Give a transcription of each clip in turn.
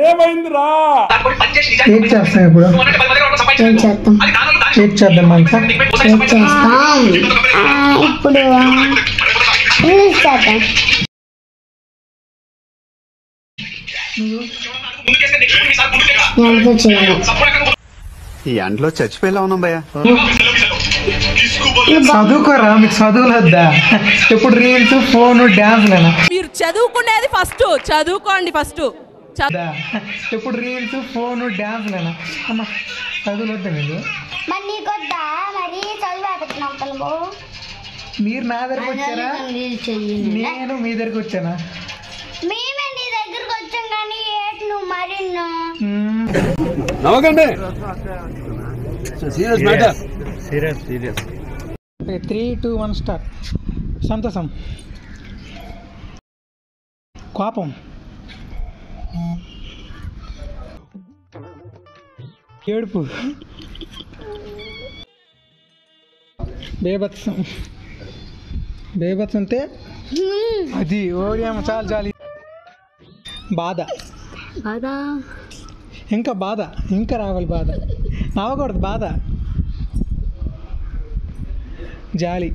ఏమైందిరా ఏం చేస్తాం ఇప్పుడు ఏం చేద్దాం మనసా ఇప్పుడు ఇంగ్లీష్ చేద్దాం. ఈ ఎండలో చచ్చిపోయేలా ఉన్నాం భయ్యా. చదువుకోరా, మీకు చదువులు వద్దా? ఇప్పుడు రీల్స్, ఫోన్, డాన్స్లేనా? మీరు చదువుకునేది ఫస్ట్ చదువుకోండి. ఫస్ట్ ఇప్పుడు రీల్స్, ఫోన్, డాన్స్లేనా? అమ్మ చదువులు వద్దా మీకు? మరి నీకొద్దా? మరి చదువు. మీరు నా దగ్గరకు వచ్చారా? నేను మీ దగ్గరకు వచ్చానా? మేమే నీ దగ్గరకు వచ్చాం కానీ ఏట్ నువ్వు మరి నవ్వకండి. 3, 2, 1 స్టార్ట్. సంతోషం, కోపం, ఏడుపు, బేభత్సం. బేభత్సం అంటే అది ఓడియామ. చాలు చాలు. బాధ, ఇంకా బాధ, ఇంకా రావాలి బాధ. నవ్వకూడదు, బాధ. జాలి,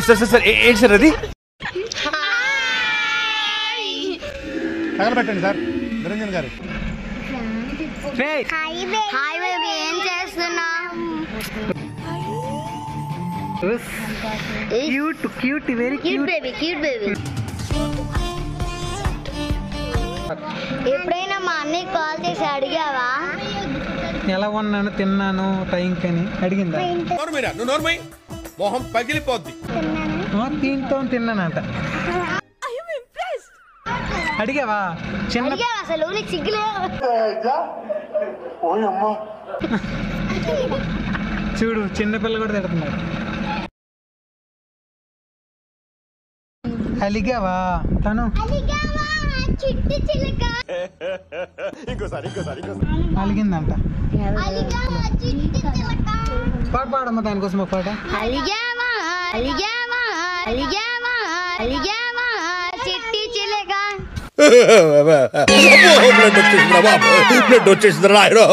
సార్ ఏంటి సార్ అది? తగలబెట్టండి సార్ నిరంజన్ గారు. హాయ్ బేబీ, ఏం చేస్తున్నా? Cute cute, very cute baby. ఎప్పుడైనా మా అన్నయ్య కాల్ చేసి అడిగావా ఎలా ఉన్నాను, తిన్నాను టైంకి అని అడిగిందా? మొహం పగిలిపోద్ది. దీంతో తిన్నానంట. అడిగావా? చిన్న అసలు నీకు సిగ్గులే? చూడు, చిన్నపిల్ల కూడా తిడుతున్నాడు. అలిగావా? తను అలిగిందంట. పాట పాడమ్మా దానికోసం ఒక పాట. అలిగావా అలిగావా అలిగావా అలిగావా చిట్టి చిలక. బ్లడ్ వచ్చేసిందిరా బాబు, బ్లడ్ వచ్చేసిందిరా.